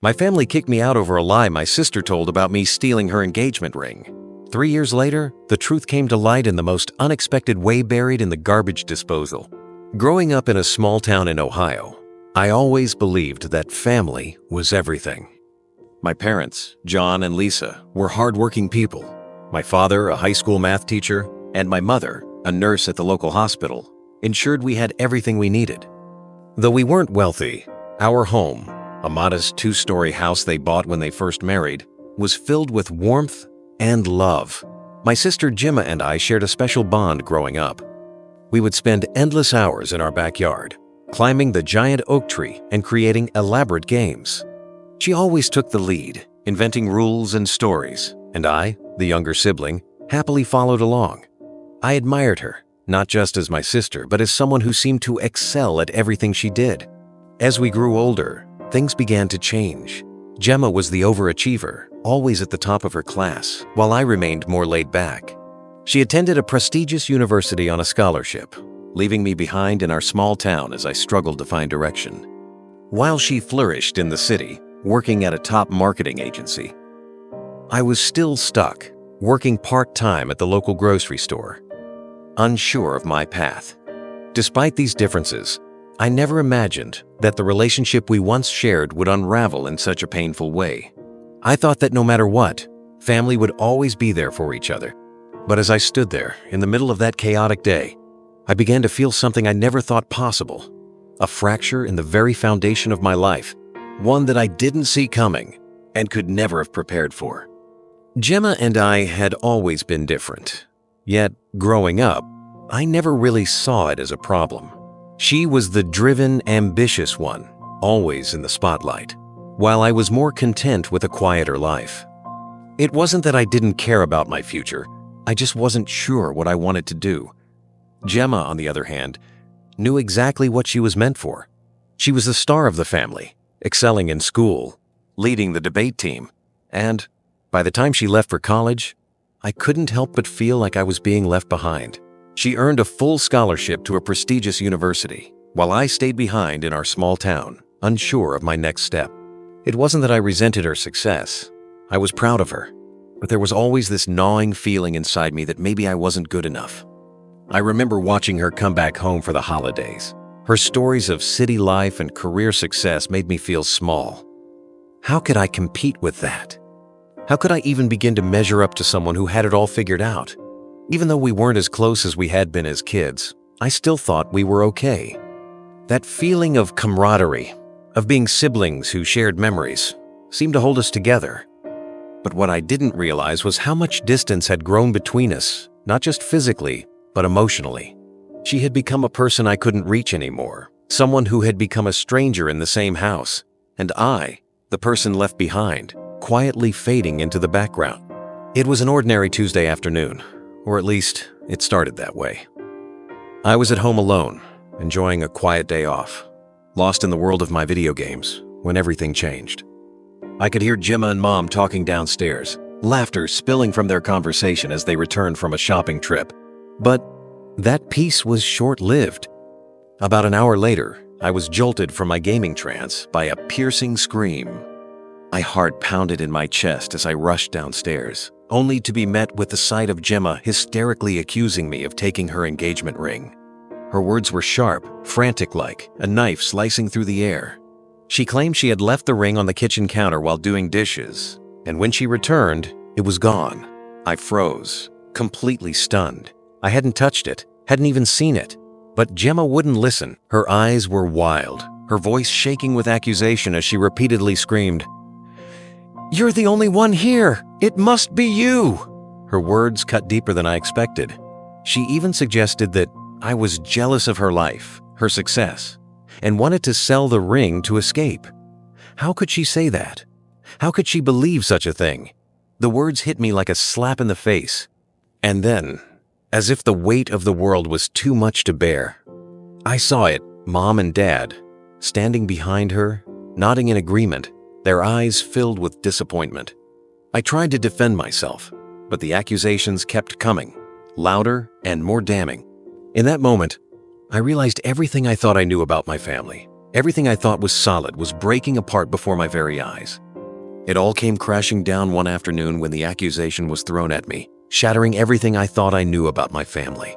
My family kicked me out over a lie my sister told about me stealing her engagement ring. 3 years later, the truth came to light in the most unexpected way, buried in the garbage disposal. Growing up in a small town in Ohio, I always believed that family was everything. My parents, John and Lisa, were hardworking people. My father, a high school math teacher, and my mother, a nurse at the local hospital, ensured we had everything we needed. Though we weren't wealthy, our home, a modest 2-story house they bought when they first married, was filled with warmth and love. My sister Gemma and I shared a special bond growing up. We would spend endless hours in our backyard, climbing the giant oak tree and creating elaborate games. She always took the lead, inventing rules and stories, and I, the younger sibling, happily followed along. I admired her, not just as my sister, but as someone who seemed to excel at everything she did. As we grew older, things began to change. Gemma was the overachiever, always at the top of her class, while I remained more laid back. She attended a prestigious university on a scholarship, leaving me behind in our small town as I struggled to find direction. While she flourished in the city, working at a top marketing agency, I was still stuck, working part-time at the local grocery store, unsure of my path. Despite these differences, I never imagined that the relationship we once shared would unravel in such a painful way. I thought that no matter what, family would always be there for each other. But as I stood there in the middle of that chaotic day, I began to feel something I never thought possible, a fracture in the very foundation of my life, one that I didn't see coming and could never have prepared for. Gemma and I had always been different, yet growing up, I never really saw it as a problem. She was the driven, ambitious one, always in the spotlight, while I was more content with a quieter life. It wasn't that I didn't care about my future, I just wasn't sure what I wanted to do. Gemma, on the other hand, knew exactly what she was meant for. She was the star of the family, excelling in school, leading the debate team, and by the time she left for college, I couldn't help but feel like I was being left behind. She earned a full scholarship to a prestigious university, while I stayed behind in our small town, unsure of my next step. It wasn't that I resented her success. I was proud of her, but there was always this gnawing feeling inside me that maybe I wasn't good enough. I remember watching her come back home for the holidays. Her stories of city life and career success made me feel small. How could I compete with that? How could I even begin to measure up to someone who had it all figured out? Even though we weren't as close as we had been as kids, I still thought we were okay. That feeling of camaraderie, of being siblings who shared memories, seemed to hold us together. But what I didn't realize was how much distance had grown between us, not just physically, but emotionally. She had become a person I couldn't reach anymore, someone who had become a stranger in the same house, and I, the person left behind, quietly fading into the background. It was an ordinary Tuesday afternoon, or at least it started that way. I was at home alone, enjoying a quiet day off, lost in the world of my video games, when everything changed. I could hear Gemma and Mom talking downstairs, laughter spilling from their conversation as they returned from a shopping trip. But that peace was short-lived. About an hour later, I was jolted from my gaming trance by a piercing scream. My heart pounded in my chest as I rushed downstairs, only to be met with the sight of Gemma hysterically accusing me of taking her engagement ring. Her words were sharp, frantic-like, a knife slicing through the air. She claimed she had left the ring on the kitchen counter while doing dishes, and when she returned, it was gone. I froze, completely stunned. I hadn't touched it, hadn't even seen it. But Gemma wouldn't listen. Her eyes were wild, her voice shaking with accusation as she repeatedly screamed, "You're the only one here! It must be you!" Her words cut deeper than I expected. She even suggested that I was jealous of her life, her success, and wanted to sell the ring to escape. How could she say that? How could she believe such a thing? The words hit me like a slap in the face. And then, as if the weight of the world was too much to bear, I saw it, Mom and Dad, standing behind her, nodding in agreement, their eyes filled with disappointment. I tried to defend myself, but the accusations kept coming, louder and more damning. In that moment, I realized everything I thought I knew about my family. Everything I thought was solid was breaking apart before my very eyes. It all came crashing down one afternoon when the accusation was thrown at me, shattering everything I thought I knew about my family.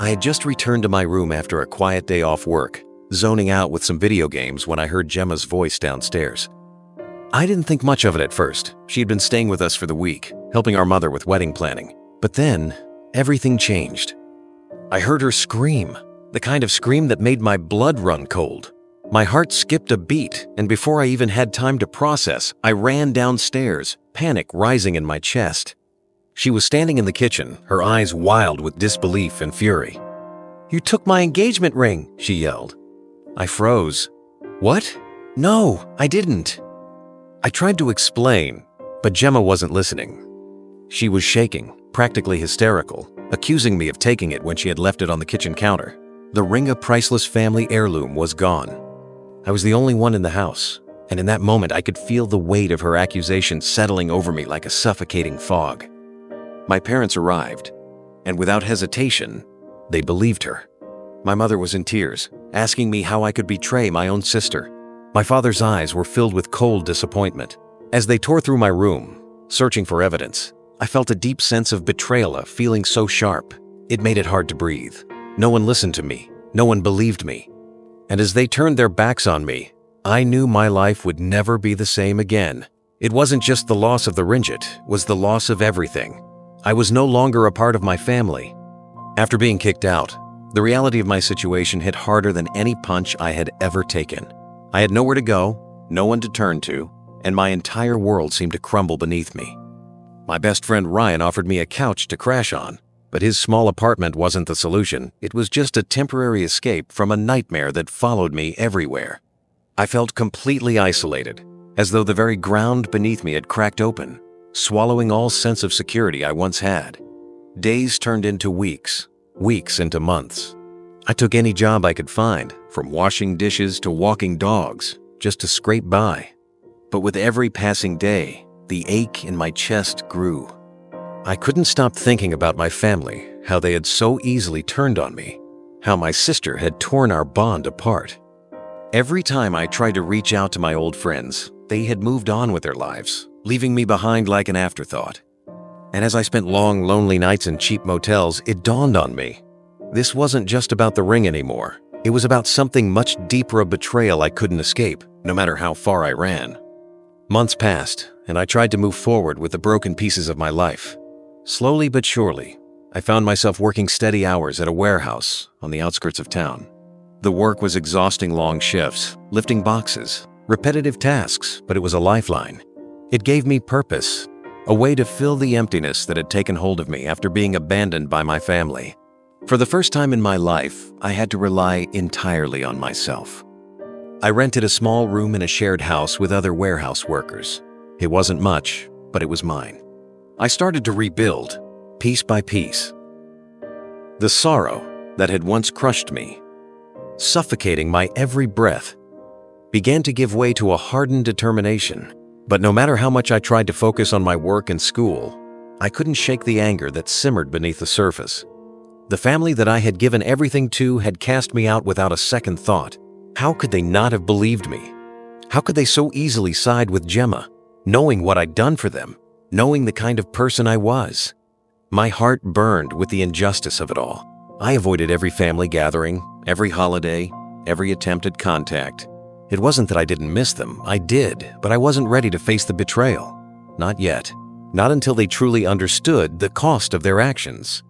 I had just returned to my room after a quiet day off work, zoning out with some video games when I heard Gemma's voice downstairs. I didn't think much of it at first. She had been staying with us for the week, helping our mother with wedding planning. But then, everything changed. I heard her scream, the kind of scream that made my blood run cold. My heart skipped a beat, and before I even had time to process, I ran downstairs, panic rising in my chest. She was standing in the kitchen, her eyes wild with disbelief and fury. "You took my engagement ring," she yelled. I froze. "What? No, I didn't." I tried to explain, but Gemma wasn't listening. She was shaking, practically hysterical, accusing me of taking it when she had left it on the kitchen counter. The ring, a priceless family heirloom, was gone. I was the only one in the house, and in that moment I could feel the weight of her accusation settling over me like a suffocating fog. My parents arrived, and without hesitation, they believed her. My mother was in tears, asking me how I could betray my own sister. My father's eyes were filled with cold disappointment. As they tore through my room, searching for evidence, I felt a deep sense of betrayal, a feeling so sharp, it made it hard to breathe. No one listened to me. No one believed me. And as they turned their backs on me, I knew my life would never be the same again. It wasn't just the loss of the ringgit, it was the loss of everything. I was no longer a part of my family. After being kicked out, the reality of my situation hit harder than any punch I had ever taken. I had nowhere to go, no one to turn to, and my entire world seemed to crumble beneath me. My best friend Ryan offered me a couch to crash on, but his small apartment wasn't the solution. It was just a temporary escape from a nightmare that followed me everywhere. I felt completely isolated, as though the very ground beneath me had cracked open, swallowing all sense of security I once had. Days turned into weeks, weeks into months. I took any job I could find, from washing dishes to walking dogs, just to scrape by. But with every passing day, the ache in my chest grew. I couldn't stop thinking about my family, how they had so easily turned on me, how my sister had torn our bond apart. Every time I tried to reach out to my old friends, they had moved on with their lives, leaving me behind like an afterthought. And as I spent long, lonely nights in cheap motels, it dawned on me. This wasn't just about the ring anymore. It was about something much deeper, a betrayal I couldn't escape, no matter how far I ran. Months passed, and I tried to move forward with the broken pieces of my life. Slowly but surely, I found myself working steady hours at a warehouse on the outskirts of town. The work was exhausting, long shifts, lifting boxes, repetitive tasks, but it was a lifeline. It gave me purpose, a way to fill the emptiness that had taken hold of me after being abandoned by my family. For the first time in my life, I had to rely entirely on myself. I rented a small room in a shared house with other warehouse workers. It wasn't much, but it was mine. I started to rebuild, piece by piece. The sorrow that had once crushed me, suffocating my every breath, began to give way to a hardened determination. But no matter how much I tried to focus on my work and school, I couldn't shake the anger that simmered beneath the surface. The family that I had given everything to had cast me out without a second thought. How could they not have believed me? How could they so easily side with Gemma, knowing what I'd done for them, knowing the kind of person I was? My heart burned with the injustice of it all. I avoided every family gathering, every holiday, every attempt at contact. It wasn't that I didn't miss them. I did, but I wasn't ready to face the betrayal. Not yet. Not until they truly understood the cost of their actions.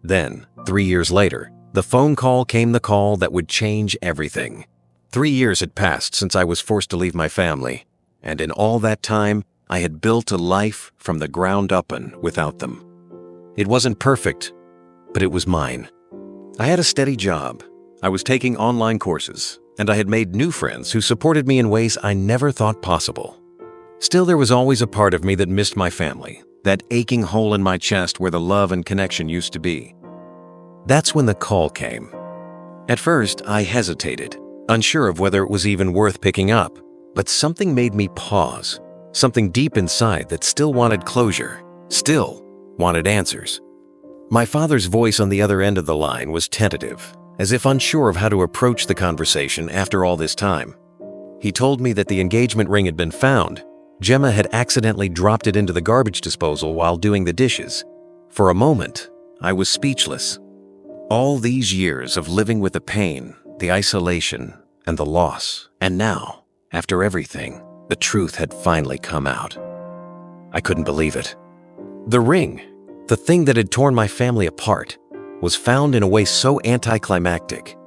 Then, 3 years later, the phone call came, the call that would change everything. 3 years had passed since I was forced to leave my family, and in all that time, I had built a life from the ground up and without them. It wasn't perfect, but it was mine. I had a steady job. I was taking online courses, and I had made new friends who supported me in ways I never thought possible. Still, there was always a part of me that missed my family, that aching hole in my chest where the love and connection used to be. That's when the call came. At first, I hesitated, unsure of whether it was even worth picking up, but something made me pause, something deep inside that still wanted closure, still wanted answers. My father's voice on the other end of the line was tentative, as if unsure of how to approach the conversation after all this time. He told me that the engagement ring had been found. Gemma had accidentally dropped it into the garbage disposal while doing the dishes. For a moment, I was speechless. All these years of living with the pain, the isolation, and the loss, and now, after everything, the truth had finally come out. I couldn't believe it. The ring, the thing that had torn my family apart, was found in a way so anticlimactic.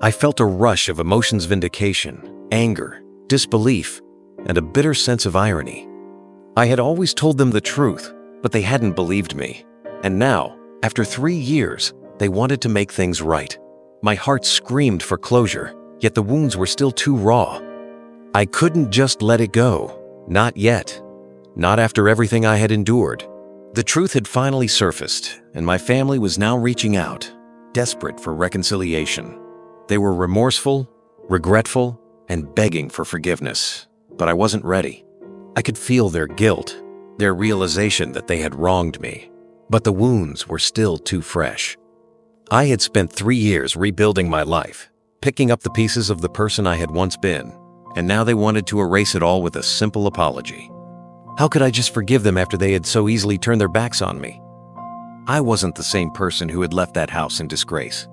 I felt a rush of emotions: vindication, anger, disbelief, and a bitter sense of irony. I had always told them the truth, but they hadn't believed me. And now, after 3 years, they wanted to make things right. My heart screamed for closure, yet the wounds were still too raw. I couldn't just let it go. Not yet. Not after everything I had endured. The truth had finally surfaced, and my family was now reaching out, desperate for reconciliation. They were remorseful, regretful, and begging for forgiveness, but I wasn't ready. I could feel their guilt, their realization that they had wronged me, but the wounds were still too fresh. I had spent 3 years rebuilding my life, picking up the pieces of the person I had once been, and now they wanted to erase it all with a simple apology. How could I just forgive them after they had so easily turned their backs on me? I wasn't the same person who had left that house in disgrace.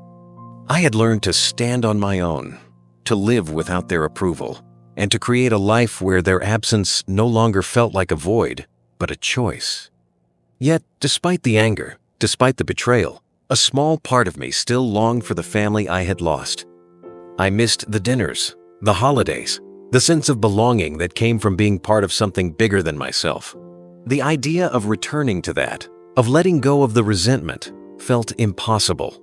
I had learned to stand on my own, to live without their approval, and to create a life where their absence no longer felt like a void, but a choice. Yet, despite the anger, despite the betrayal, a small part of me still longed for the family I had lost. I missed the dinners, the holidays, the sense of belonging that came from being part of something bigger than myself. The idea of returning to that, of letting go of the resentment, felt impossible.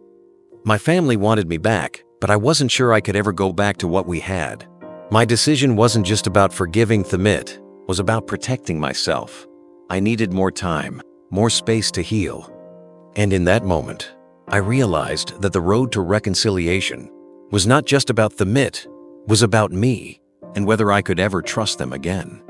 My family wanted me back, but I wasn't sure I could ever go back to what we had. My decision wasn't just about forgiving Thamit, it was about protecting myself. I needed more time, more space to heal. And in that moment, I realized that the road to reconciliation was not just about Thamit, was about me and whether I could ever trust them again.